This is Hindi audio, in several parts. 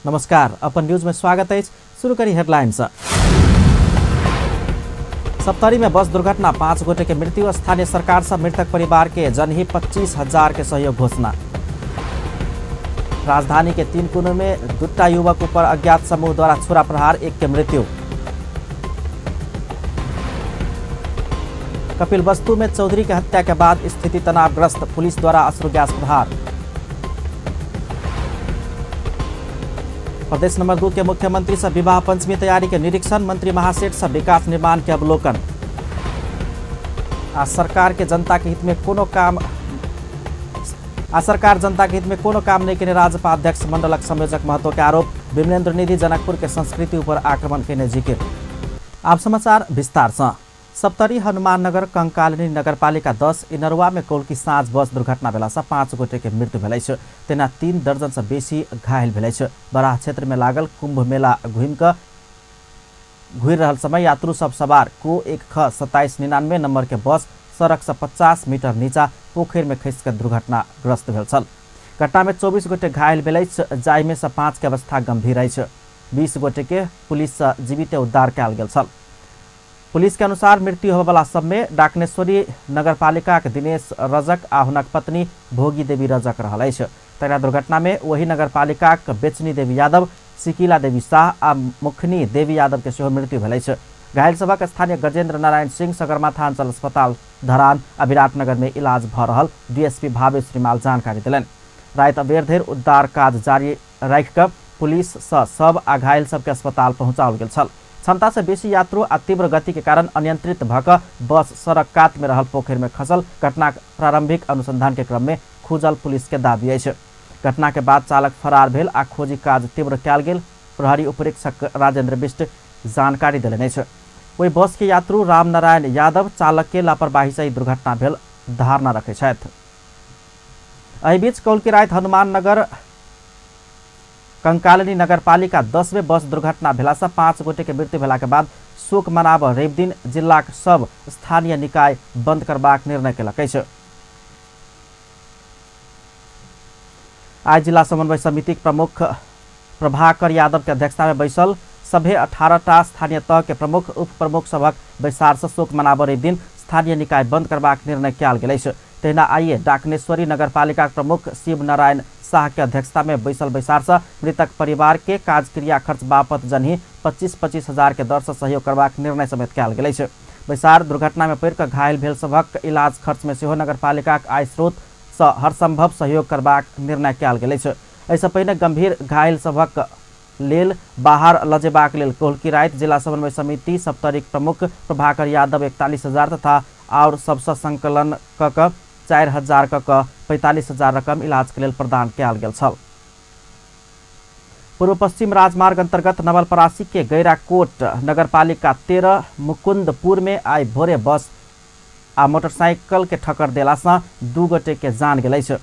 नमस्कार, अपन न्यूज में स्वागत है। शुरू करी हेडलाइंस। सप्तरी में बस दुर्घटना, 5 गोटे के मृत्यु। स्थानीय सरकार से मृतक परिवार के जनहित 25,000 के सहयोग घोषणा। राजधानी के 3 कोनों में दुट्टा युवक ऊपर अज्ञात समूह द्वारा छुरा प्रहार, 1 की मृत्यु। कपिलवस्तु में चौधरी की हत्या के बाद स्थिति तनावग्रस्त, पुलिस द्वारा अश्रु गैस प्रहार। प्रदेश नंबर 2 के मुख्यमंत्री से विवाह पंचमी तैयारी के निरीक्षण, मंत्री महासेठ से विकास निर्माण के अवलोकन। सरकार जनता के हित में कोनो काम नहीं करने राजपा अध्यक्ष मंडलक संयोजक महतो के आरोप। विमलेन्द्र निधि जनकपुर के संस्कृति ऊपर आक्रमण करने जिक्र। आप समाचार विस्तार से। सप्तरी हनुमाननगर कंकालिनी नगरपालिका 10 इनरवा में कौल्की साँझ बस दुर्घटना भेला से 5 गोटे के मृत्यु भेलै छै, तेना 3 दर्जन से बेसी घायल भेलै छै। बराह क्षेत्र में लागल कुंभ मेला घुरि रहल समय यात्रु सब सवार को 1ख2799 नंबर के बस सड़क से 50 मीटर नीचा पोखर में खसि के दुर्घटनाग्रस्त भेल छल। घटना में 24 गोटे घायल भेलै, जाहि में से 5 के अवस्था गंभीर अछि। 20 गोटे के पुलिस से जीवित उद्धार कयल गेल छल। पुलिस के अनुसार मृत्यु होने वाला सब में डाकनेश्वरी नगरपालिका के दिनेश रजक आ हुनक पत्नी भोगी देवी रजक रहल अछि। तेना दुर्घटना में वही नगरपालिका के बेचनी देवी यादव, सिकिला देवी शाह आ मुखनी देवी यादव के सेहो मृत्यु भेल अछि। घायल सबक स्थानीय गजेंद्र नारायण सिंह सगरमाथा अंचल अस्पताल धरान आ विराटनगर में इलाज भ रहल डीएसपी भावेश श्रीमाल जानकारी दिलनि। रात अबेर धरि उद्धार काज जारी राखि कऽ पुलिस सब आ घायल सबके अस्पताल पहुंचाओल गेल छल। क्षमता से बेसी यात्रु आ तीव्र गति के कारण अनियंत्रित भक बस सड़क कात में रहल पोखर में खसल। घटना प्रारंभिक अनुसंधान के क्रम में खुजल पुलिस के दाबी अछि। घटना के बाद चालक फरार भेल आ खोजी काज तीव्र कयल गेल। प्रहरी उपरीक्षक राजेंद्र बिष्ट जानकारी देलनि अछि। वही बस के यात्रु रामनारायण यादव चालक के लापरवाही से दुर्घटना भेल धारणा रखै छथि। एहि बीच कौल्की रात हनुमाननगर कंकालिनी नगरपालिका 10 में बस दुर्घटना भेला से 5 गोटे के मृत्यु भेला के बाद शोक मनाब रवि दिन जिला के सब स्थानीय निकाय बंद करबाक निर्णय केलक अछि। आज जिला समन्वय समिति के प्रमुख प्रभाकर यादव के अध्यक्षता में बैसल सभे 18टा स्थानीय तह के प्रमुख उप प्रमुख सभक बैसार से शोक मनाब रवि दिन स्थानीय निकाय बंद करबाक निर्णय कयल गेल अछि। तहिना आइए डाकनेश्वरी नगरपालिका प्रमुख शिव नारायण शाह के अध्यक्षता में बैसल बैसार से मृतक परिवार के काज क्रिया खर्च बापत जनही 25-25 हजार के दर से सहयोग करबाक निर्णय समेत कयल गेल अछि। बैसार दुर्घटना में पड़ि कऽ घायल भेल सबक इलाज खर्च में सेहो नगरपालिका के आय स्रोत से हरसंभव सहयोग करबाक निर्णय कयल गेल अछि। एहिसँ पहिने गंभीर घायल सबक लेल बाहर लजेबाक लेल कौल्की रात जिला समन्वय समिति सप्तरी प्रमुख प्रभाकर यादव 41,000 तथा और सबसे संकलन कऽ 4,000 कऽ 45,000 रकम इलाज के लेल प्रदान कयल गेल छल। पूर्व पश्चिम राजमार्ग अंतर्गत नवलपरासी के गैराकोट नगरपालिका 13 मुकुंदपुर में आई भोरे बस आ मोटरसाइकिल के ठक्कर देला से 2 गोटे के जान गेल अछि।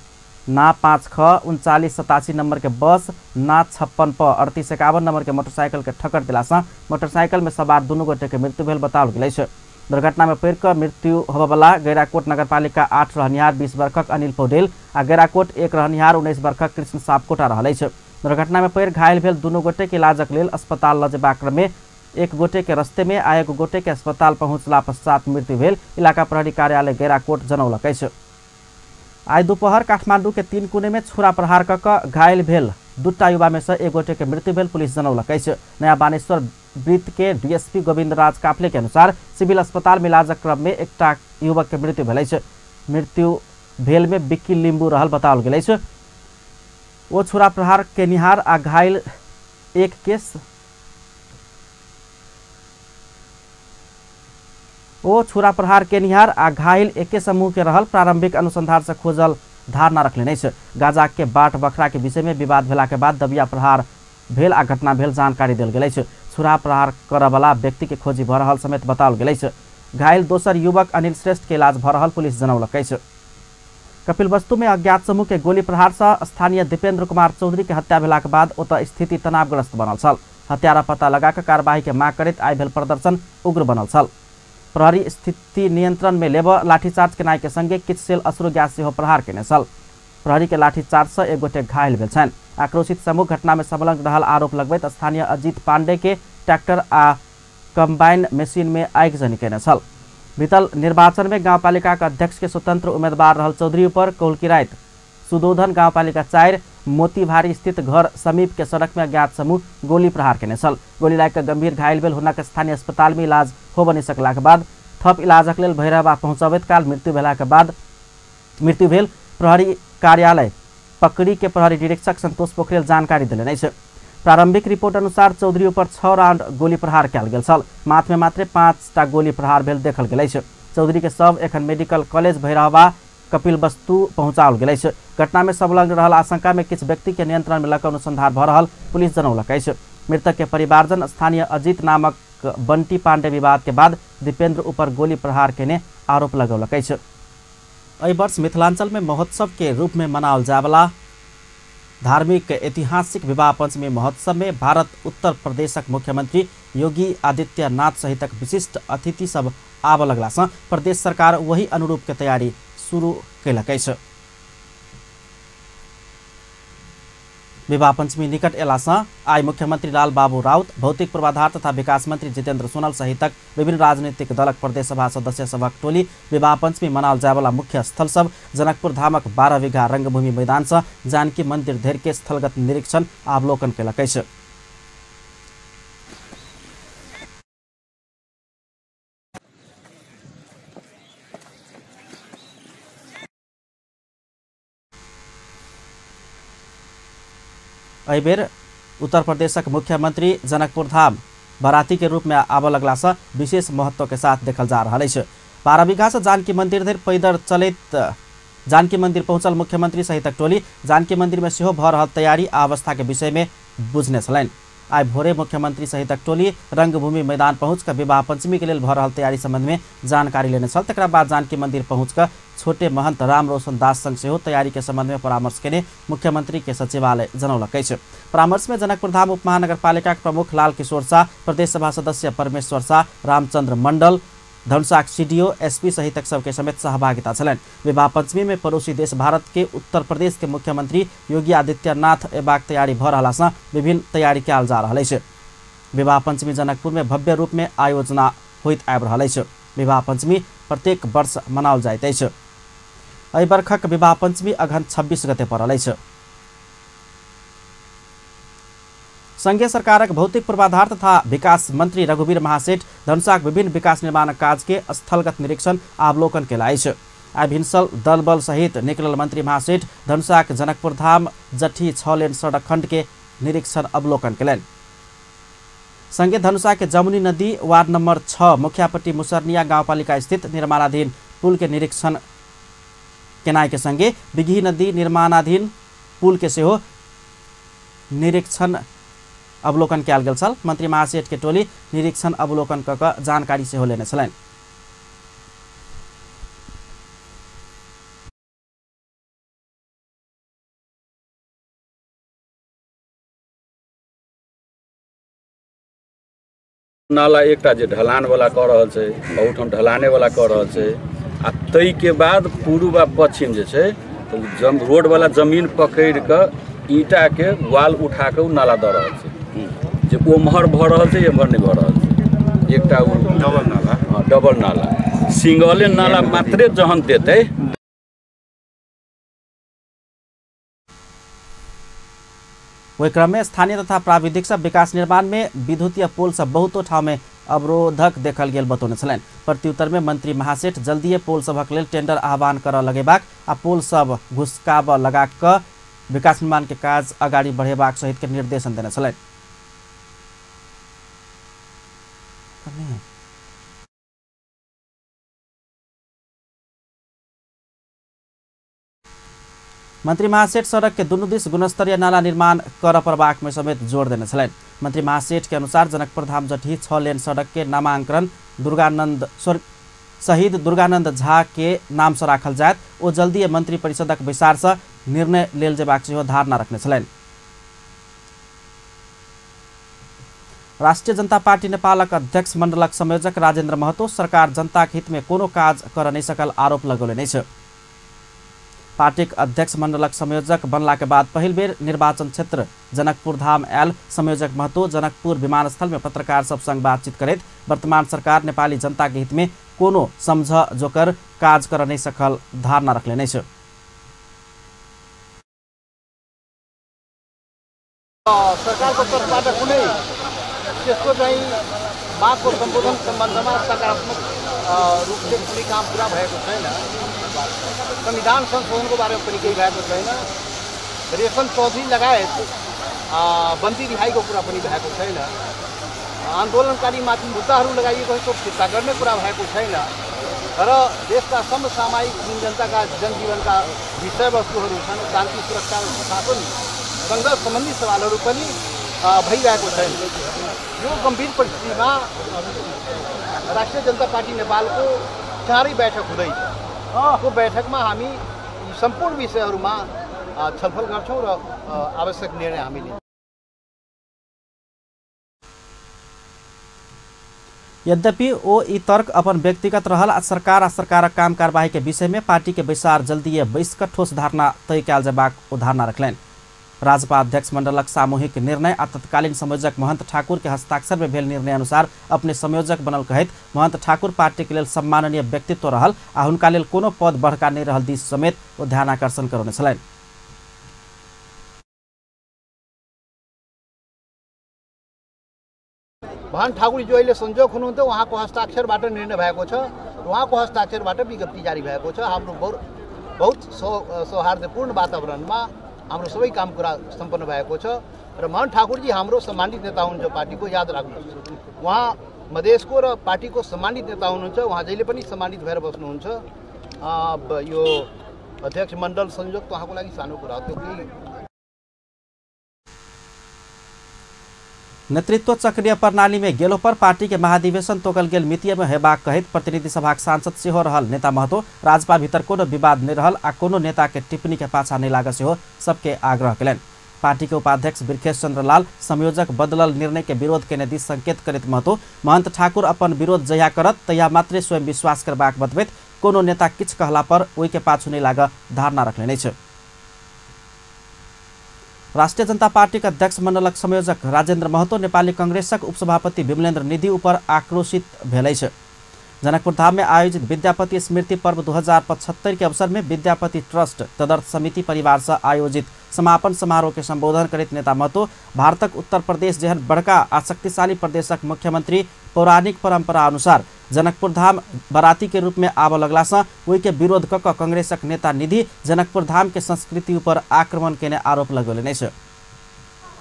ना 5ख3987 नंबर के बस ना 56P3851 नंबर के मोटरसाइकिल के ठक्कर दिला से मोटरसाइकिल में सवार 2 गोटे के मृत्यु भेल बताओल गेल अछि। दुर्घटना में पड़ि कऽ मृत्यु होबय वाला गैराकोट नगरपालिका 8 रहनिहार 20 वर्षक अनिल पौडेल आ गैराकोट 1 रहनिहार 19 वर्षक कृष्ण सापकोटा रहल अछि। दुर्घटना में पड़ि घायल भेल 2 गोटे के इलाजक लेल अस्पताल लजेबाक क्रम में 1 गोटे के रस्ते में आ 1 गोटे के अस्पताल पहुंचला पश्चात मृत्यु भेल इलाका प्रहरी कार्यालय गैराकोट जनौलक अछि। आज दोपहर काठमांडू के 3 कोने में छुरा प्रहार कऽ घायल भेल 2टा युवा में से 1 गोटे के मृत्यु भेल पुलिस जनौलक अछि। नया बानेश्वर वृत्त के डीएसपी गोविंद राज काफले के अनुसार सिविल अस्पताल में इलाजक क्रम में 1टा युवक के मृत्यु भेल अछि। मृत्यु भेल में बिक्की लिंबू रहल बताओल गेल अछि। ओ छुरा प्रहार केनिहार आ घायल एके समूह के रहल। प्रारंभिक अनुसंधान से खोजल धारणा रखले अछि। गाजा के बाट बखरा के विषय में विवाद भेला के बाद दबिया प्रहार भेल आ घटना भेल जानकारी देल गेल अछि। छुरा प्रहार करय वाला व्यक्ति के खोजी भ रहल समेत बताओल गेल अछि। घायल दोसर युवक अनिल श्रेष्ठ के इलाज भ रहल पुलिस जनौलक अछि। कपिलवस्तु में अज्ञात समूह के गोली प्रहार से स्थानीय दीपेंद्र कुमार चौधरी के हत्या भेला के बाद ओतऽ स्थिति तनावग्रस्त बनल छल। हत्यारा पता लगा कऽ कार्यवाही के मांग करैत आइ भेल प्रदर्शन उग्र बनल छल। प्रहरी स्थिति नियंत्रण में लेब लाठीचार्ज केनाई के संगे किछु सेल अश्रु गैस सेहो प्रहार केने छल। प्रहरी के लाठीचार्ज से एक गोटे घायल भेल छन्। आक्रोशित समूह घटना में संलग्न रहल आरोप लगबैत स्थानीय अजीत पांडे के ट्रैक्टर आ कंबाइन मशीन में आगि जनिकेने छल। बीतल निर्वाचन में गाउँपालिका का अध्यक्ष के स्वतंत्र उम्मीदवार रहल चौधरी पर कौलकिरायत सुदोधन गाउँपालिका 4 मोतीभारी स्थित घर समीप के सड़क में अज्ञात समूह गोली प्रहार केने छल। गोली लाग गंभीर घायल भेल हुनका स्थानीय अस्पताल में इलाज हो बनि सकलाक बाद थप इलाजक लेल भैरवा पहुंचाबैत काल मृत्यु भेल। प्रहरी कार्यालय पकड़ी के प्रहरी निरीक्षक संतोष पोखरेल जानकारी देलनि अछि। प्रारंभिक रिपोर्ट अनुसार चौधरी पर 6 राउंड गोली प्रहार कयल गेल छल। माथ में मात्र 5टा गोली प्रहार भेल देखल गेल अछि। चौधरी के शव एखन मेडिकल कॉलेज भैरवा कपिलवस्तु पहुंचाओल गेल अछि। घटना में संलग्न रहल आशंका में किछु व्यक्ति के नियंत्रण में लक अनुसंधान भ रहल पुलिस जनौलक अछि। मृतक के परिवारजन स्थानीय अजीत नामक बंटी पांडे विवाद के बाद दीपेंद्र ऊपर गोली प्रहार केने आरोप लगौलक अछि। एहि वर्ष मिथिलांचल में महोत्सव के रूप में मनाओल जावला धार्मिक ऐतिहासिक विवाह पंचमी महोत्सव में भारत उत्तर प्रदेशक मुख्यमंत्री योगी आदित्यनाथ सहितक विशिष्ट अतिथि सब आब लगला से प्रदेश सरकार वही अनुरूप के तैयारी शुरू कैलक अछि। विवाह पंचमी निकट एला से आई मुख्यमंत्री लाल बाबू राउत, भौतिक पूर्वाधार तथा विकास मंत्री जितेंद्र सोनल सहितक विभिन्न राजनीतिक दलक प्रदेश सभा सदस्य सभक टोली विवाह पंचमी मनाओल जायवाला मुख्य स्थल सब जनकपुर धामक 12 बीघा रंगभूमि मैदान से जानकी मंदिर धरि के स्थलगत निरीक्षण अवलोकन कैलक अछि। एहि बेर उत्तर प्रदेशक मुख्यमंत्री जनकपुर धाम बाराती के रूप में आब लगला से विशेष महत्व के साथ देखल जा रहा है। 12 बीघा से जानकी मंदिर धरि पैदल चलैत जानकी मंदिर पहुंचल मुख्यमंत्री सहितक टोली जानकी मंदिर में सेहो भ रहल तैयारी आ अवस्था के विषय में बुझने छलनि। आई भोरे मुख्यमंत्री सहितक टोली रंगभूमि मैदान पहुंचकर विवाह पंचमी के लिए भ रहल तैयारी संबंध में जानकारी लेने छल। तकरा बाद जानकी मंदिर पहुंचकर छोटे महंत राम रोशन दास संग सेहो तैयारी के संबंध में परामर्श केने मुख्यमंत्री के सचिवालय जनौलक अछि। परामर्श में जनकपुर धाम उपमहानगरपालिका के प्रमुख लाल किशोर शाह, प्रदेश सभा सदस्य परमेश्वर शाह, रामचंद्र मंडल, धनुषाक सीडीओ, एसपी सहितक सबके समेत सहभागिता छलनि। विवाह पंचमी में पड़ोसी देश भारत के उत्तर प्रदेश के मुख्यमंत्री योगी आदित्यनाथ एबाक तैयारी भ रहला से विभिन्न तैयारी कयल जा रहल अछि। विवाह पंचमी जनकपुर में भव्य रूप में आयोजना होइत आबि रहल अछि। विवाह पंचमी प्रत्येक वर्ष मनाओल जाइत अछि। एहि बरखक विवाह पंचमी अगहन 26 गते पड़ल अछि। संघीय सरकारक भौतिक पूर्वाधार तथा विकास मंत्री रघुवीर महासेठ धनुषाक विभिन्न विकास निर्माण काज के स्थलगत निरीक्षण अवलोकन केला अछि। आई भिनसल दल बल सहित निकलल मंत्री महासेठ धनुषाक जनकपुर धाम जट्ठी 6 लेन सड़क खंड के निरीक्षण अवलोकन केलनि। संगे धनुषा के जमुनी नदी वार्ड नंबर 6 मुखियापट्टी मुसरनिया गाउँपालिका स्थित निर्माणाधीन पुल के निरीक्षण केनाई के संगे बिघी नदी निर्माणाधीन पुल के सेहो निरीक्षण अवलोकन कयल गेल छल। मंत्री महासेठ के टोली निरीक्षण अवलोकन कऽ जानकारी सेहो लेने छलनि। नाला एकटा जे ढलान वाला कऽ रहल छै, बहुत हम ढलाने वाला कऽ रहल छै आ तै के बाद पूर्व आ पश्चिम जे छै रोड वाला जमीन पकड़ कऽ ईटा के वाल उठा के नाला दऽ रहल छै। जे ओम्हर भऽ रहल छै एम्हर नहीं भऽ रहल छै। एकटा डबल नाला, डबल नाला, सिंगले नाला मात्रे जहन देते। वही क्रम में स्थानीय तथा प्राविधिक सब विकास निर्माण में विद्युतीय पोल सब बहुतो ठाव में अवरोधक देखल गेल बतौने छलनि। प्रत्युत्तर में मंत्री महासेठ जल्दीए पोल सभक लेल टेंडर आह्वान करऽ लगेबाक आ पोल सब घुसकाबऽ लगा कऽ विकास निर्माण के काज आगाड़ी बढ़ेबाक सहित के निर्देशन देने छलनि। मंत्री महासेठ सड़क के दुनू दिस गुणस्तरीय नाला निर्माण कर पड़बाक में समेत जोर देने छलनि। मंत्री महासेठ के अनुसार जनकपुर धाम जट्ठी 6 लेन सड़क के नामांकन शहीद दुर्गानंद झा के नाम से राखल जायत। ओ जल्दी मंत्री परिषदक विचार से निर्णय लेल जेबाक सेहो धारणा रखने छलनि। राष्ट्रीय जनता पार्टी नेपालक अध्यक्ष मंडलक संयोजक राजेन्द्र महतो सरकार जनता के हित में कोनो काज कर नहीं सकल आरोप लगौलनि अछि। पार्टी अध्यक्ष मण्डलक संयोजक बनला के बाद पहिल बेर निर्वाचन क्षेत्र जनकपुर धाम आयल संयोजक महतो जनकपुर विमानस्थल में पत्रकार सब संग बातचीत करैत वर्तमान सरकार नेपाली जनता के हित में कोनो समझ जोकर काज कर नहीं सकल धारणा रखले नै छ। सरकारको तर्फबाट कुनै त्यसको चाहिँ मागको सम्बोधन सम्बन्धमा सकारात्मक रूपले कुनै काम पुरा भएको छैन। संविधान संशोधनको बारेमा पनि केही भएको छैन। रेशम चौधरी लगायत बन्दी रिहाईको कुरा पनि भएको छैन। आन्दोलनकारीमाथि मुद्दाहरू लगाइएको त्यो फिर्ता गर्ने कुरा भएको छैन। र देशका समसामयिक जनताका जनजीवनका विषयवस्तुहरू छन्, शान्ति सुरक्षा प्रशासनसँग सम्बन्धी सवालहरू पनि भइरहेको छैन। यो गम्भीर परिस्थितिमा राष्ट्रिय जनता पार्टी नेपालको चारै बैठक हुँदैछ। त्यो बैठकमा हामी सम्पूर्ण विषयहरूमा छलफल गर्छौँ र आवश्यक निर्णय हामी लिन्छौँ। यद्यपि ओ ई तर्क अपन व्यक्तिगत रहल आ सरकारक काम कारबाही के विषय में पार्टी के बैसार जल्दी बैस कर ठोस धारणा तय कयल जयबाक उदाहरणा रखलनि। राजपा अध्यक्ष मंडलक सामूहिक निर्णय आ तत्कालीन संयोजक महंत ठाकुर के हस्ताक्षर में भेल निर्णय अनुसार अपने संयोजक बनल कहैत महंत ठाकुर पार्टी के लेल सम्माननीय व्यक्तित्व रहल आ हुनका लेल कोनो पद बड़का नहीं रहल दिस समेत ओ ध्यान आकर्षण करौने छलनि। महंत ठाकुर जो अहिले संयोजक हुनुहुन्थ्यो उहाँको हस्ताक्षरबाट निर्णय भएको छ। उहाँको हस्ताक्षरबाट विज्ञप्ति जारी भएको छ। हाम्रो बहुत सौहार्दपूर्ण वातावरणमा हाम्रो सबै काम कुरा सम्पन्न भएको छ र महंत ठाकुरजी हाम्रो सम्मानित नेता हुनुहुन्छ। पार्टीको याद राख्नुहोस्, उहाँ मधेसको र पार्टीको सम्मानित नेता हुनुहुन्छ। उहाँ जहिले पनि सम्मानित भएर बस्नुहुन्छ। यो अध्यक्ष मण्डल संयोजक त उहाँको लागि सानो कुरा हो। त्यो नेतृत्व चक्रीय प्रणाली में गेलो पर पार्टी के महाधिवेशन तोकल गेल मितिय में हेबाक कहैत प्रतिनिधि सभाक सांसद सेहो रहल नेता महतो राजपा भीतर कोनो विवाद नहीं रहल आ कोनो नेता के टिप्पणी के पाछा नहीं लाग सेहो सबके आग्रह कयलनि। पार्टी के उपाध्यक्ष बिरखेश चंद्र लाल संयोजक बदलल निर्णय के विरोध केने दिस संकेत करैत महतो महंत ठाकुर अपन विरोध जहिया करत तहिया मात्रै स्वयं विश्वास करबाक बतबैत कोनो नेता किछ कहला पर ओहि के पाछू नहीं लाग धारणा रखले नै छ। राष्ट्रिय जनता पार्टी का अध्यक्ष मंडलक संयोजक राजेन्द्र महतो नेपाली कांग्रेसक उपसभापति विमलेन्द्र निधि उपर आक्रोशित भेलै छ। जनकपुर धाम में आयोजित विद्यापति स्मृति पर्व 2075 के अवसर में विद्यापति ट्रस्ट तदर्थ समिति परिवार से आयोजित समापन समारोह के संबोधन करैत नेता महतो भारतक उत्तर प्रदेश जेहन बड़का आ शक्तिशाली प्रदेशक मुख्यमंत्री पौराणिक परंपरा अनुसार जनकपुर धाम बराती के रूप में आब लगला से ओहि के विरोध क कांग्रेसक नेता निधि जनकपुर धाम के संस्कृति पर आक्रमण केने आरोप लगौले नै छ।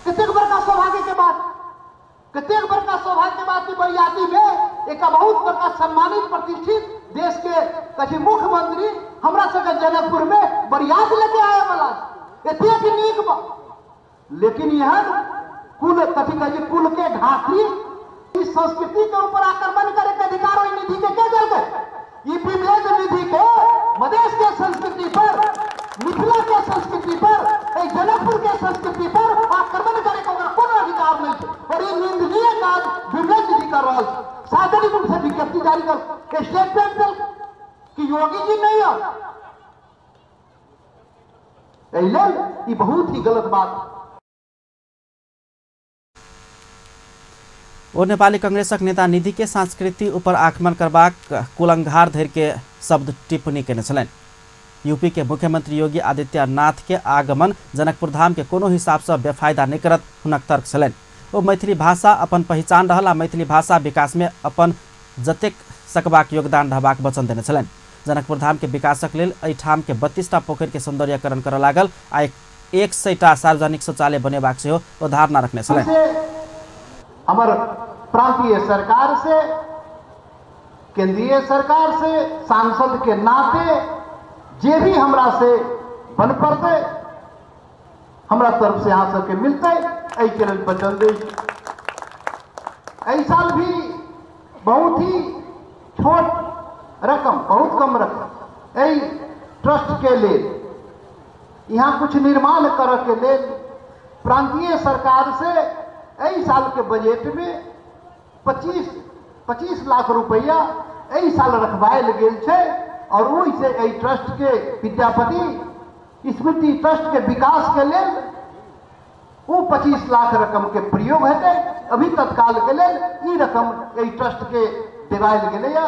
कतेक बड़का सौभाग्य के बाद की बरियाती में एक बहुत बड़का सम्मानित प्रतिष्ठित देश के कथी मुख्यमंत्री हमरा सबके जनकपुर में बरियात लेके आए वाला एतेक नीक, लेकिन यह कुल के ढांकी इस संस्कृति के ऊपर आक्रमण करे के अधिकार ओहि निधि के क्या देलकै? ई विमलेन्द्र निधि के मधेश के संस्कृति पर, मिथिला के संस्कृति पर, जनकपुर के संस्कृति पर आक्रमण करे के कोनो अधिकार नहीं है। और ये निंदनीय काज विमलेन्द्र निधि कर रहा है। सार्वजनिक रूप से विज्ञप्ति जारी कर स्टेटमेंट दल कि योगी जी नहीं है, ये बहुत ही गलत बात। ओ नेपाली कांग्रेसक नेता निधि के संस्कृति उपर आक्रमण करबाक कुलंघार धरि के शब्द टिप्पणी केने छलनि। यूपी के मुख्यमंत्री योगी आदित्यनाथ के आगमन जनकपुर धाम के कोनो हिसाब से बेफायदा नहीं करत हुनक तर्क छलनि। ओ मैथिली भाषा अपन पहचान रहल आ मैथिली भाषा विकास में अपन जतेक सकबाक योगदान रहबाक वचन देने छलनि। जनकपुर धाम के विकासक लेल एहिठाम के 32टा पोखरि के सौंदर्यकरण कर लागल आ 100टा सार्वजनिक शौचालय बनेबाक सेहो धारणा रखने छलनि। हमार प्रांतीय सरकार से, केंद्रीय सरकार से, सांसद के नाते जे भी हमरा से बन पड़ते हमरा तरफ से यहाँ सबके मिलते के लिए वचन दे। साल भी बहुत ही छोट रकम, बहुत कम रकम ट्रस्ट के लिए यहाँ कुछ निर्माण करे के लिए प्रांतीय सरकार से साल के बजट में 25 लाख रुपया साल रखवायल गेल छै। और वही से ट्रस्ट के विद्यापति स्मृति ट्रस्ट के विकास के लिए वो 25 लाख रकम के प्रयोग हेतै। अभी तत्काल के लिए ई रकम एहि ट्रस्ट के देवायल गेलैया।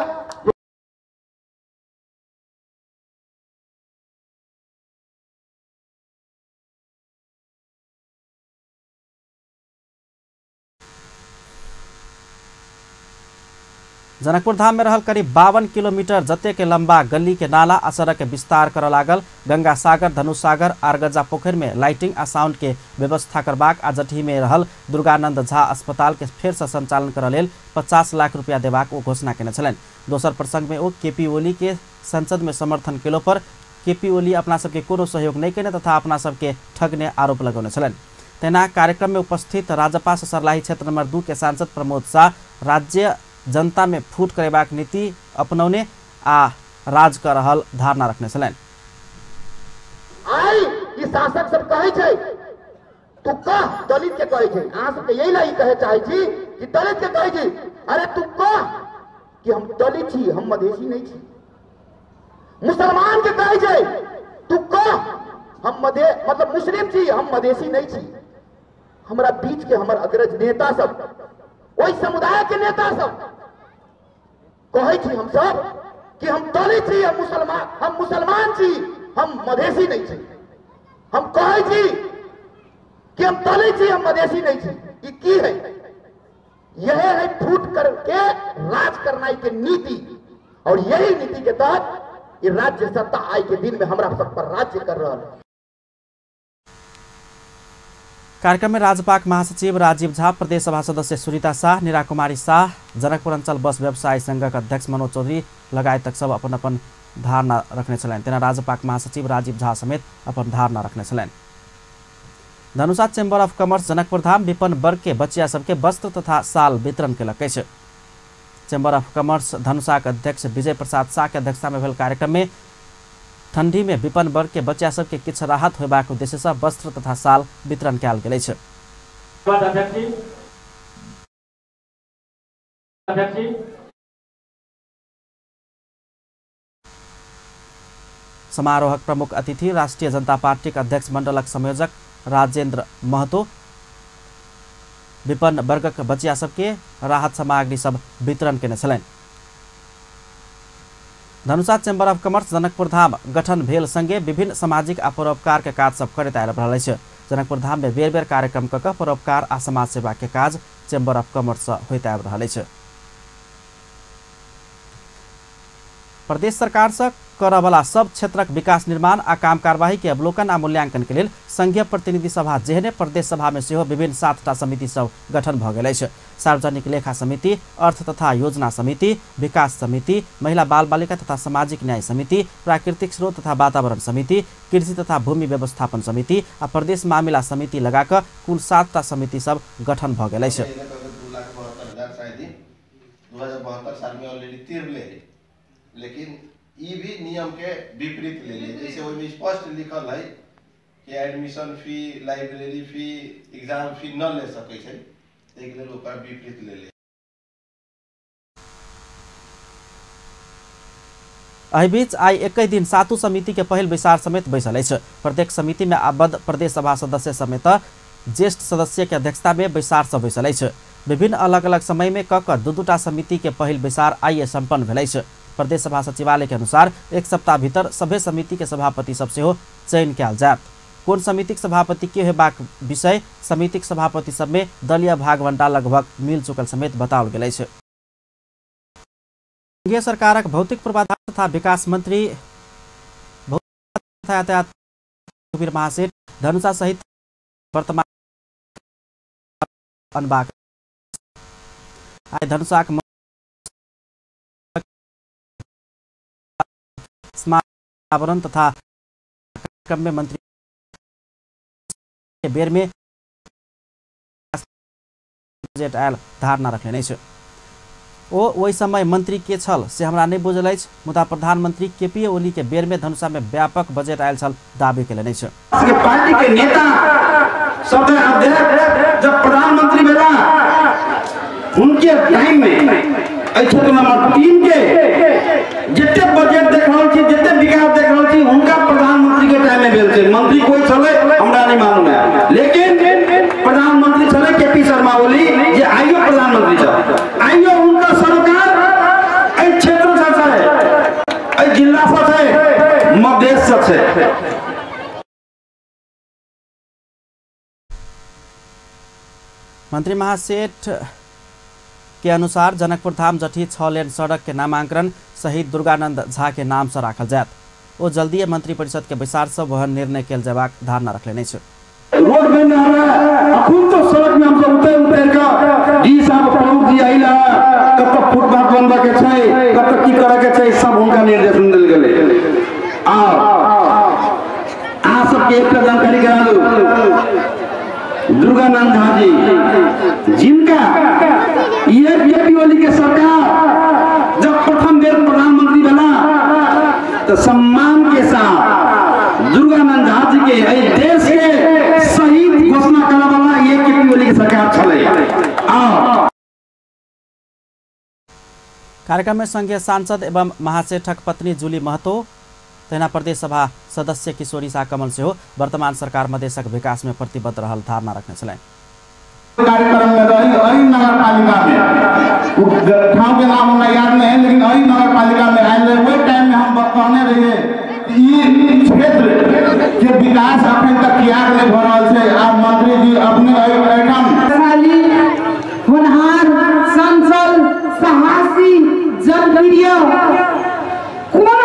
जनकपुर धाम में रहल करीब 52 किलोमीटर जते के लंबा गली के नाला आ सड़क के विस्तार कर लागल। गंगा सागर, धनुष सागर, आरगजा पोखर में लाइटिंग आ साउंड के व्यवस्था करबाक आ जटही में रहल दुर्गानंद झा अस्पताल के फेर से संचालन कर लेल 50 लाख रुपया देबाक ओ घोषणा केने छलनि। दोसर प्रसंग में ओ केपी ओली के संसद में समर्थन केलो पर केपी ओली अपना सबके कोनो सहयोग नहीं केने तथा अपना सबके ठगने आरोप लगौने छलनि। तेना कार्यक्रम में उपस्थित राजपा सर्लाही क्षेत्र नंबर 2 के सांसद प्रमोद शाह राज्य जनता में फूट करेबाक नीति अपनौने आ राज कर रहल धारणा रखने छलनि। आई ई शासक सब कहै छै तू कह दलित के कहै छै, अहाँ सबके यही लाई कहे चाहे छी कि दलित के कहै छी अरे तू कह कि हम दलित छी, हम मधेसी नहीं छी। मुसलमान के कहै छै तू कह हम मतलब मुस्लिम छी, हम मधेसी नहीं छी। हमरा बीच के हमर अग्रज नेता सब, ओई समुदाय के नेता सब कहै छी हम सब कि हम दलित छी, हम मुसलमान छी, हम मधेसी नहीं छी। हम कहै छी कि हम दलित छी, हम मधेसी नहीं छी। ये की है? यह है फूट करके राज करना के नीति। और यही नीति के तहत ये राज्य सत्ता आई के दिन में हमरा सब पर राज्य कर रहा है। कार्यक्रम में राजपाक महासचिव राजीव झा, प्रदेश सभा सदस्य सुनीता शाह, नीरा कुमारी शाह, जनकपुर अंचल बस व्यवसायी संघका अध्यक्ष मनोज चौधरी लगायत सब अपन अपन धारणा रखने छलनि। तेना राजपाक महासचिव राजीव झा समेत अपन धारणा रखने छलनि। Dhanusha chamber of commerce Janakpur Dham विपन्न वर्ग के बचिया सबके वस्त्र तथा साल वितरण केलक अछि। चेम्बर अफ कॉमर्स धनुषा के अध्यक्ष विजय प्रसाद शाह के अध्यक्षता में भेल कार्यक्रम में ठंडी में विपन्न वर्ग के बच्चा सब के किछु राहत होबाक उद्देश्य से वस्त्र तथा साल वितरण कयल गेल अछि। समारोहक प्रमुख अतिथि राष्ट्रिय जनता पार्टी के अध्यक्ष मंडलक संयोजक राजेंद्र महतो विपन्न वर्गक बच्चा सबके राहत सामग्री सब वितरण केने छलनि। Dhanusha chamber of commerce Janakpur Dham गठन भेल संगे विभिन्न सामाजिक आ परोपकार के काज सब करैत आबि रहल अछि। जनकपुर धाम में बेर बेर कार्यक्रम कऽ परोपकार आ समाज सेवा के काज चेम्बर अफ कॉमर्स होइत आबि रहल अछि। प्रदेश सरकार से करऽ वाला सब क्षेत्रक विकास निर्माण आ काम कार्यवाही के अवलोकन आ मूल्यांकन के लेल संघीय प्रतिनिधि सभा जेहने प्रदेश सभा में सेहो विभिन्न 7टा समिति सब गठन भऽ गेल अछि। सार्वजनिक लेखा समिति, अर्थ तथा योजना समिति, विकास समिति, महिला बाल बालिका तथा सामाजिक न्याय समिति, प्राकृतिक स्रोत तथा वातावरण समिति, कृषि तथा भूमि व्यवस्थापन समिति आ प्रदेश मामिला समिति लगाकर कुल 7टा समिति सब गठन भऽ गेल अछि। 2072 साल में ऑलरेडी तीर ले, लेकिन ये भी नियम के विपरीत ले ले। जैसे ओहिमे स्पष्ट लिखल है कि एडमिशन फी, लाइब्रेरी फी, एग्जाम फी न ले सकै छै, एक लेल ओकर विपरीत ले ले। एहि बीच आई एक दिन 7 समिति के पहिल बैसार समेत बैसल अछि। प्रत्येक समिति में आबद्ध प्रदेश सभा सदस्य समेत ज्येष्ठ सदस्य के अध्यक्षता में बैसार सब बैसल अछि। विभिन्न अलग अलग समय में कऽ 2-2टा समिति के पहिल बैसार आइए संपन्न भेल अछि। प्रदेश सभा सचिवालय के अनुसार एक सप्ताह भीतर सभे समिति के सभापति सब सेहो चयन कयल जायत। कोन समितिक सभापति के हेबाक विषय समितिक सभापति सब में दलीय भागवंटा लगभग मिल चुकल समेत बताओल गेल अछि। संघीय सरकारक भौतिक पूर्वाधार तथा विकास मंत्री यातायात महासेठ धनुषा सहित वर्तमान अनबाक धनुषाक आवरण तथा कार्यक्रम में मंत्री के बेर में बजट आयल धारणा रखने नहीं छै। ओ वही समय मंत्री के छल से हमरा नहीं बुझल अछि, मुदा प्रधानमंत्री केपी ओली के बेर में धनुषा में व्यापक बजट आयल छल दावी केले नहीं छै। पार्टी के नेता सब अध्यक्ष जब प्रधानमंत्री भेला उनके टाइम में क्षेत्र नंबर 3 के जितने बजट देख रहल छी, जितने विकास देख रहल छी, उनका प्रधानमंत्री के टाइम में भेल छै। मंत्री महासेठ के अनुसार जनकपुर धाम जठी 6 लेन सड़क के नामांकन शहीद दुर्गानंद झा के नाम से राखल जात। वो जल्दी मंत्री परिषद के विचार से वह निर्णय किया जाबाक धारणा रखले नहीं छे। रोड बन रहा है अखुन तो सड़क में हम सब उतर का डी साहब प्रमुख जी आइला कब तक फुटपाथ बनबा के छै कब तक की करे के छै सब उनका निर्देशन देल गेलै। आ सबके एक जानकारी करा दो दुर्गानंद झा जी जिनका ये बीजेपी के सरकार जब प्रथम बेर प्रधानमंत्री बना तो सम्मान के साथ दुर्गानंद झा जी के देश के शहीद घोषणा करने वाला ये बीजेपी की सरकार चले। कार्यक्रम में संघीय सांसद एवं महासेठक पत्नी जूली महतो तैना प्रदेश सभा सदस्य किशोरी शाह कमल से हो वर्तमान सरकार में देशक विकास में प्रतिबद्ध रहल धारणा रखने चले। कार्यक्रम में रही नगर पालिका में ठाव के नाम हमें याद नहीं है लेकिन अही नगर पालिका में आए वही टाइम में हम कहने रहिए ये क्षेत्र के विकास अखन तक किया नहीं हो रहा है। आप मंत्री जी अपने होनहार संसद साहसी जनप्रिय कौन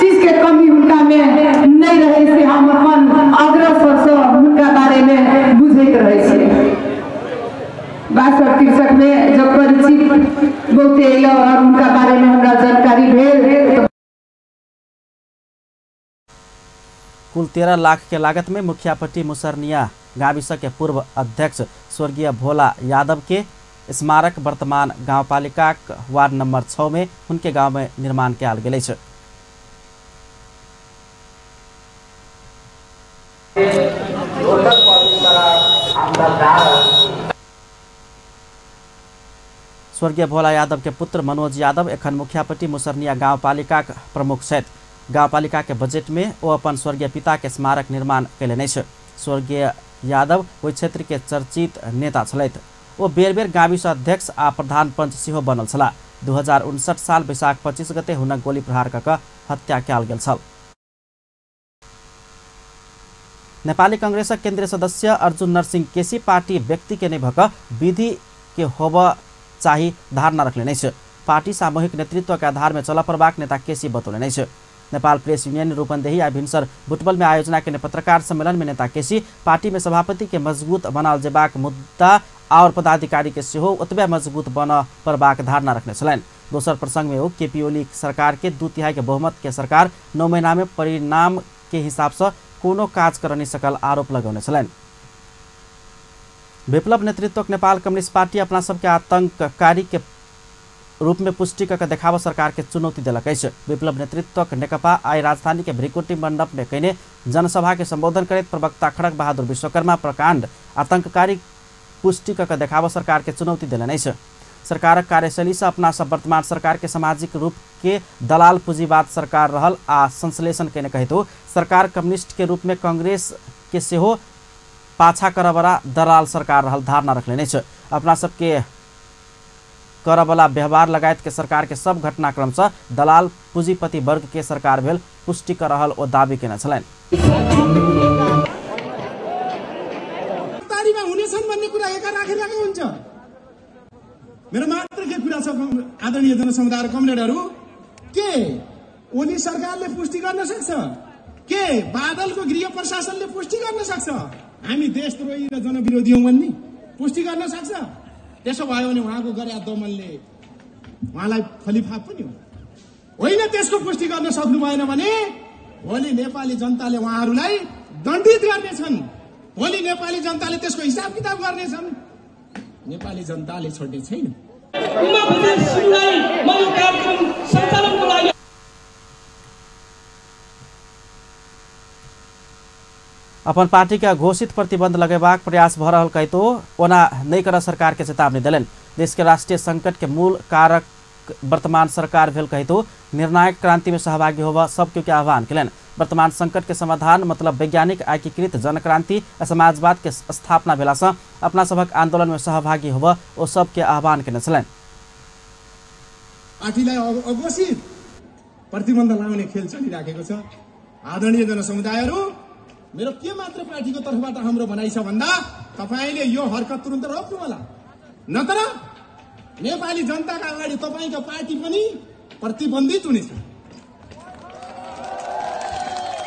चीज के कमी उनका में नहीं रहे से हम अपन अग्रसर से उनका बारे में बुझे रहे छे। 62-63 में जब परिचित बहुते अल और उनका बारे में हमरा जानकारी भेल। कुल 13 लाख के लागत में मुखियापट्टी मुसरनिया गाविस के पूर्व अध्यक्ष स्वर्गीय भोला यादव के स्मारक वर्तमान गाउँपालिका वार्ड नंबर 6 में उनके गांव में निर्माण किया गेल छे। स्वर्गीय भोला यादव के पुत्र मनोज यादव एखन मुखियापट्टी मुसरनिया गाउँपालिका प्रमुख छथि। गाउँपालिका के बजेट में वो अपन स्वर्गीय पिता के स्मारक निर्माण कैले नहीं छे। स्वर्गीय यादव ओहि क्षेत्र के चर्चित नेता छलथि। वो बेर बेर गाविस अध्यक्ष आ प्रधान पंच सेहो बनल छलाह। 2059 साल वैशाख 25 गते हुनक गोली प्रहार कऽ हत्या कयल गेल छल। नेपाली कांग्रेसक केंद्रीय सदस्य अर्जुन नरसिंह केसी पार्टी व्यक्ति के नहीं भक विधि के होब चाही धारणा रखले नहीं छे। पार्टी सामूहिक नेतृत्व के आधार में चल पड़बाक नेता केसी बतौले नहीं छे। नेपाल प्रेस यूनियन रूपन्देही आ भिनसर बुटबल में आयोजना के पत्रकार सम्मेलन में नेता केसी पार्टी में सभापति के मजबूत बनाल जेबाक मुद्दा और पदाधिकारी के सेहो ओतबे मजबूत बन पड़बाक धारणा रखने छलनि। दोसर प्रसंग में वो केपी ओली सरकार के 2/3 के बहुमत के सरकार 9 महीना में परिणाम के हिसाब से कोनो काज कर नहीं सकल आरोप लगौने छलनि। विप्लव नेतृत्व नेपाल कम्युनिस्ट पार्टी अपना सबके आतंककारी के रूप में पुष्टि कर देखाव सरकार के चुनौती दिलक अछि। विप्लव नेतृत्व नेकपा आई राजधानी के भ्रिकुटी मंडप में कहने जनसभा के संबोधन करते प्रवक्ता खड़ग बहादुर विश्वकर्मा प्रकांड आतंककारी पुष्टि कर देखाव सरकार के चुनौती दिले नहीं छे। सरकारक कार्यशैली से अपना सब वर्तमान सरकार के सामाजिक रूप के दलाल पूंजीवाद सरकार रहल आ संश्लेषण केने कहितो सरकार कम्युनिस्ट के रूप में कांग्रेस के सेहो पाछा करबरा दलाल सरकार रहल धारणा रखले नहीं छे। अपना सबके करबला व्यवहार लगायत के सरकार के सब घटनाक्रम से दलाल पूंजीपति वर्ग के सरकार भेल पुष्टि कर रहल ओ दावी केने छलनि। तारीमा हुने छन् भन्ने कुरा एका राखिराखेको हुन्छ। मेरो मात्र के कुरा छ आदरणीय जनसमुदाय र कमरेडहरू के ओली सरकारले पुष्टि गर्न सक्छ के बादलको गृह प्रशासनले पुष्टि गर्न सक्छ हामी देशद्रोही र जनविरोधी हौं भन्ने पुष्टि गर्न सक्छ। त्यसो भयो भने उहाँको गरे दमनले उहाँलाई फलिफाप पनि हो होइन। त्यसको पुष्टि गर्न सक्नु भएन भने भोलि नेपाली जनताले उहाँहरूलाई दण्डित गर्नेछन्। भोलि नेपाली जनताले त्यसको हिसाब किताब गर्नेछन्। नेपाली जनताले छोड्ने छैन। अपन पार्टी के घोषित प्रतिबंध लगेबाक प्रयास भ रहल कहितो ओना नहीं कर सरकार के चेतावनी दिलन। देश के राष्ट्रीय संकट के मूल कारक वर्तमान सरकार भेल कहितो निर्णायक क्रांति में सहभागी होब सबके के आह्वान केलन। वर्तमान संकट के समाधान मतलब वैज्ञानिक एकीकृत जनक्रांति आ समाजवाद के स्थापना भेला से अपना सबक आंदोलन में सहभागी होब ओ सबके आह्वान केने छलनि। पार्टीलाई अघोषित प्रतिबन्ध लगाउने खेल चलिराखेको छ। आदरणीय जनसमुदायहरू मेरो के मात्र पार्टीको तर्फबाट हाम्रो भनाइ छ भन्दा तपाईले यो हरकत तुरुन्त रोक्नु होला, नत्र नेपाली जनताका अगाडि तपाईको पार्टी पनि प्रतिबन्धित हुनेछ।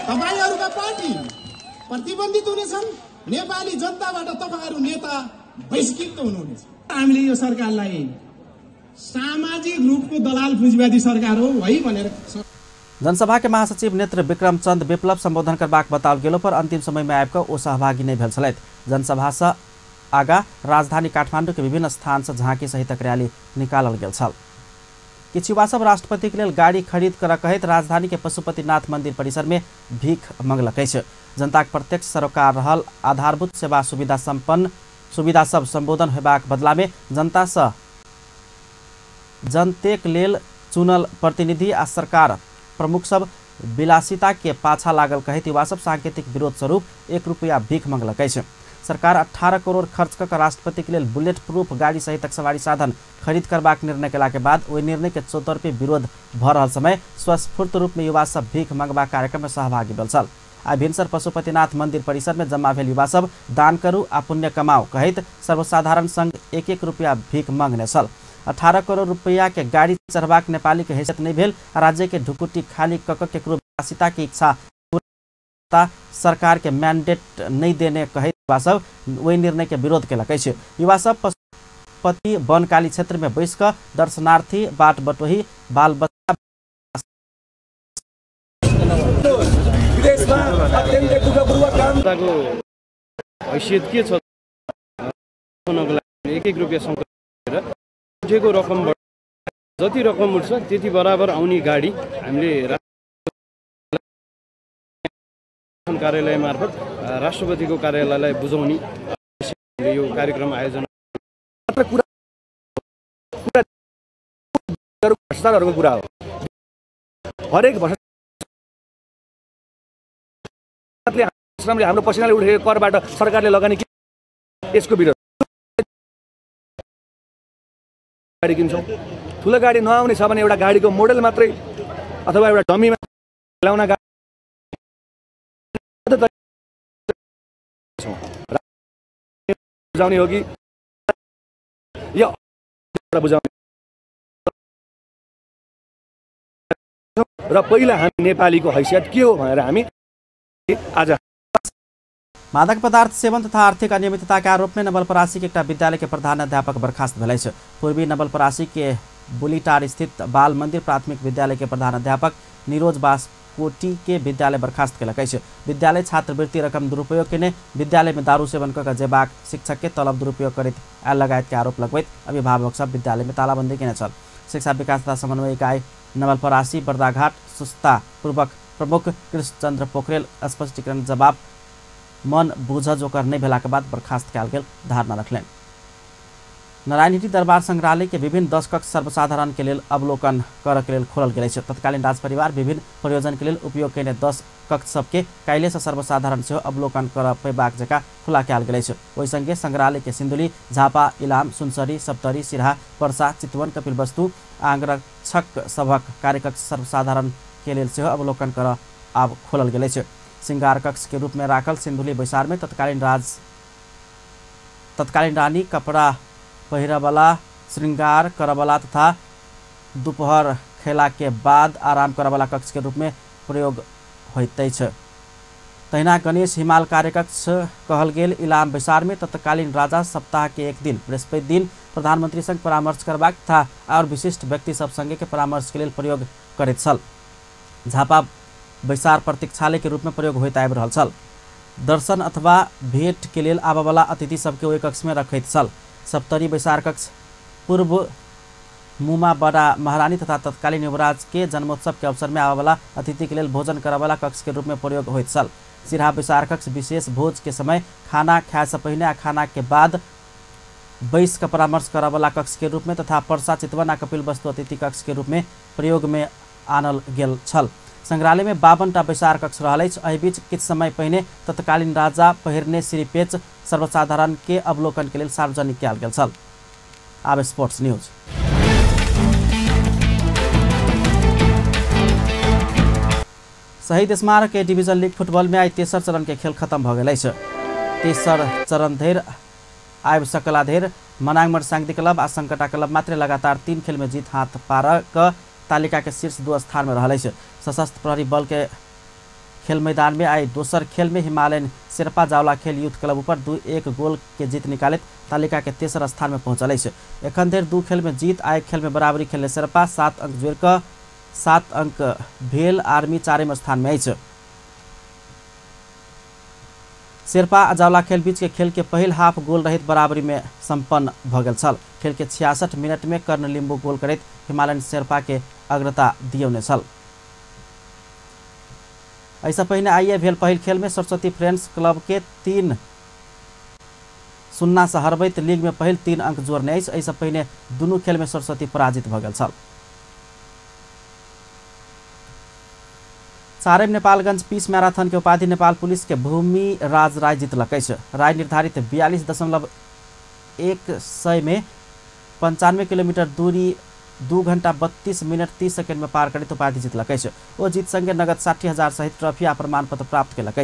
तपाईहरुका पार्टी प्रतिबन्धित हुनेछन्, नेपाली जनताबाट तपाईहरु नेता बहिष्कृत हुनुहुनेछ। हामीले यो सरकारलाई सामाजिक रूपको दलाल पुँजीवादी सरकार हो है भनेर जनसभा के महासचिव नेत्र विक्रम चंद विप्लव संबोधन करबाक बताओल गेलो पर अंतिम समय में आबिक ओ सहभागी नहीं भेल छलैथ। जनसभा से आगा राजधानी काठमाडौँ के विभिन्न स्थान से झांकी सहितक रैली निकालल गेल छल। किछु युवा सब राष्ट्रपति के लिए गाड़ी खरीद कर कहैत राजधानी के पशुपतिनाथ मंदिर परिसर में भीख मंगलकै छ। जनता के प्रत्यक्ष सरोकार रहल आधारभूत सेवा सुविधा सब संबोधन हेबाक बदला में जनता से जनतेक लेल चुनल प्रतिनिधि आ सरकार प्रमुख सब विलासिता के पाछा लागल कहैत युवा सब सांकेतिक विरोध स्वरूप 1 रुपैया भीख मंगलकै छ। सरकार 18 करोड़ खर्च कर राष्ट्रपति के लिए बुलेट प्रूफ गाड़ी सहित सवारी साधन खरीद करबाक निर्णय केला के बाद ओहि निर्णय के चौतरफी विरोध भ रहल समय स्वस्फूर्त रूप में युवा सब भीख मंगबा कार्यक्रम में सहभागी भेल छल। आइ भिनसर पशुपतिनाथ मंदिर परिसर में जमा भेल युवा सब दान करू आ पुण्य कमाओ कहैत सर्वसाधारण संघ 1-1 रुपैया भीख मांगने छल। 18 करोड़ रुपैया के गाड़ी चढ़बाक नेपाली के हैसियत नहीं भेल। राज्य के ढुकुटी खाली कक केकरो विलासिता की इच्छा सरकार के मैंडेट नहीं देने कहित युवा सब वही निर्णय के विरोध केलकै छ। युवा सब पशुपति वनकाली क्षेत्र में बैस कर दर्शनार्थी बाट बटोही बाल बच्चा हैसियत के छ 1-1 रुपैयाँ उठेको रकम जति रकम उठ्छ त्यति बराबर आउने गाडी हामीले कार्यालय मार्फत राष्ट्रपतिको कार्यालयलाई बुझाउने यो कार्यक्रम आयोजना भ्रष्टाचारहरूको कुरा हो। हरेक भ्रष्टाचारले हाम्रो पसिनाले उठेको करबाट सरकारले लगानी यसको विरोध गाडी किन्छौँ। ठुलो गाडी नआउने छ भने एउटा गाडीको मोडल मात्रै अथवा एउटा डमीमा ल्याउन बुझाउने हो कि या बुझाउने र पहिला हामी नेपालीको हैसियत के हो भनेर हामी आज मादक पदार्थ सेवन तथा आर्थिक अनियमितता के आरोप में नवलपरासी के एक विद्यालय के प्रधान अध्यापक बर्खास्त भेलै छ। पूर्वी नवलपरासी के बुलीटार स्थित बाल मंदिर प्राथमिक विद्यालय के प्रधान अध्यापक निरोज बासकोटी के विद्यालय बर्खास्त केलकै छ। विद्यालय छात्रवृत्ति रकम दुरुपयोग केने, विद्यालय में दारू सेवन कर जेबाक शिक्षक के तलब दुरुपयोग करित लगायत के आरोप लगबैत अभिभावक सब विद्यालय में तालाबंदी केने छल। शिक्षा विकास तथा समन्वय इकाई नवलपरासी बर्दाघाट सुस्ता पूर्वक प्रमुख कृष्णचंद्र पोखरेल स्पष्टीकरण जवाब मन बुझ जोकर नहीं भेला के बाद बर्खास्त कयल गेल धारणा रखलें। नारायणहिटी दरबार संग्रहालय के विभिन्न 10 कक्ष सर्वसाधारण के लिए अवलोकन कर के लिए खोलल गेल छै। तत्कालीन राजपरिवार विभिन्न प्रयोजन के लिए उपयोग केने 10 कक्ष सबके काल्हि से सर्वसाधारण से अवलोकन कर पेबाक जका खुला कयल गेल छै। ओहि संगे संग्रहालय के सिन्धुली, झापा, इलाम, सुनसरी, सप्तरी, सिराहा, पर्सा, चितवन, कपिलवस्तु आंगरक्षक सभक कार्यकक्ष सर्वसाधारण के लिए से अवलोकन कर आब खोलल गेल छै। श्रृंगार कक्ष के रूप में राखल सिन्धुली बैसार में तत्कालीन रानी कपड़ा पहिरवाला, श्रृंगार करवाला तथा दोपहर खेला के बाद आराम करवाला कक्ष के रूप में प्रयोग होइतै छ। तहिना गणेश हिमाल कार्यकक्ष कहल गेल इलाम बैसार में तत्कालीन राजा सप्ताह के एक दिन बृहस्पति दिन प्रधानमंत्री संग परामर्श करबाक तथा और विशिष्ट व्यक्ति सब संगे के परामर्श के लिए प्रयोग करैत छल। झापा बैसार प्रतीक्षालय के रूप में प्रयोग होइत आबि रहल छल। दर्शन अथवा भेंट के लिए आबयवला अतिथि सबके ओहि कक्ष में रखैत छल। सप्तरी बैसार कक्ष पूर्व मुमा बड़ा महारानी तथा तत्कालीन युवराज के जन्मोत्सव के अवसर में आबयवला अतिथि के लिए भोजन करवाला कक्ष के रूप में प्रयोग होइत छल। सिराहा बैसार कक्ष विशेष भोज के समय खाना खाए से पहले आ खाना के बाद बैस का परामर्श करवाला कक्ष के रूप में तथा पर्सा, चितवन आ कपिलवस्तु अतिथि कक्ष के रूप में प्रयोग में आनल गेल छल। संग्रहालय में 52टा बैसार कक्ष रहल अछि। एहि बीच किछु समय पहिने तत्कालीन राजा पहिरने श्रीपेच सर्वसाधारण के अवलोकन के लिए सार्वजनिक कयल गेल छल। आब स्पोर्ट्स न्यूज। शहीद स्मारक ए डिवीजन लीग फुटबॉल में आई तेसर चरण के खेल खत्म भ गेल। तेसर चरण धरि आबि सकला धरि मनाङमठ सांगीतिक क्लब आ संकटा क्लब मात्र लगातार 3 खेल में जीत हाथ पारक तालिका के शीर्ष 2 स्थान में रहल। सशस्त्र प्रहरी बल के खेल मैदान में आई दोसर खेल में हिमालयन शेर्पा जावला खेल यूथ क्लब ऊपर 2-1 गोल के जीत निकालित तालिका के तेसर स्थान में पहुंचल। एखन धरि 2 खेल में जीत आए खेल में बराबरी खेलने शेर्पा 7 अंक जोड़ कर 7 अंक भेल आर्मी 4वें स्थान में अछि। शेर्पा आ जावला खेल बीच के खेल के पहिल हाफ गोल रहित बराबरी में संपन्न भ गेल छल। खेल के 66 मिनट में कर्ण लिम्बू गोल करैत हिमालयन शेर्पा के अग्रता दियौने छल। ऐसा पहिने आइए भेल पहिल खेल में सरस्वती फ्रेंड्स क्लब के 3-0 से हरबैत लीग में पहिल 3 अंक जोड़ने अछि। ऐसा पहिने दुनू खेल में सरस्वती पराजित भ गेल छल। सारेम नेपालगंज पीस मैराथन के उपाधि नेपाल पुलिस के भूमि राज राय जीतलक। राय निर्धारित 42.100 में 95 किलोमीटर दूरी 2 घंटा 32 मिनट 30 सेकेंड में पार करैत उपाधि जीतलक। ओ जीत संगे नगद 60,000 सहित ट्रॉफी आ प्रमाण पत्र प्राप्त केलक।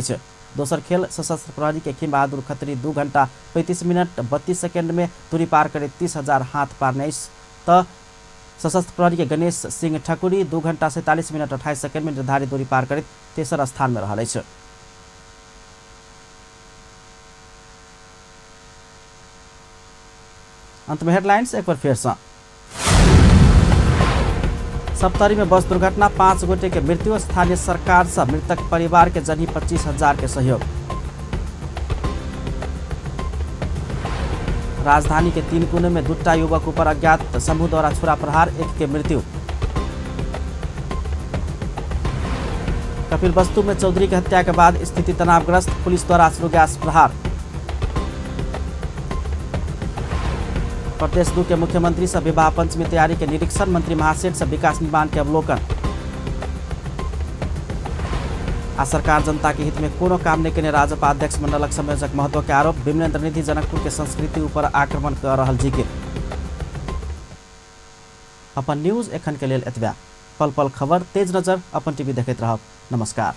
दोसर खेल सशस्त्र प्रहरी के खिम बहादुर खत्री 2 घंटा 35 मिनट 32 सेकेंड में दूरी पार करैत 30,000 हाथ पारने त सशस्त्र प्रहरी के गणेश सिंह ठकुरी 2 घंटा 47 मिनट 28 सेकेंड में निर्धारित दूरी पार करैत तेसर स्थान में रहल। अंत में हेडलाइंस एक बार फिर से। सप्तरी में बस दुर्घटना 5 गोटे के मृत्यु। स्थानीय सरकार से मृतक परिवार के जनी 25,000 के सहयोग। राजधानी के 3 कोने में 2टा युवक ऊपर अज्ञात समूह द्वारा छुरा प्रहार, 1 के मृत्यु। कपिलवस्तु में चौधरी की हत्या के बाद स्थिति तनावग्रस्त, पुलिस द्वारा अश्रु गैस प्रहार। प्रदेश 2 के मुख्यमंत्री से विवाह पंचमी तैयारी के निरीक्षण, मंत्री महासेठ से विकास निर्माण के अवलोकन। आ सरकार जनता के हित में कोनो काम नहीं केने राजपा अध्यक्ष मंडलक संयोजक महतो के आरोप। विमलेन्द्र निधि जनकपुर के संस्कृति ऊपर आक्रमण कर रहल जिकिर। अपन न्यूज एखन के लेल एतबा। पल पल खबर तेज नजर अपन टीवी देखैत रहब। नमस्कार।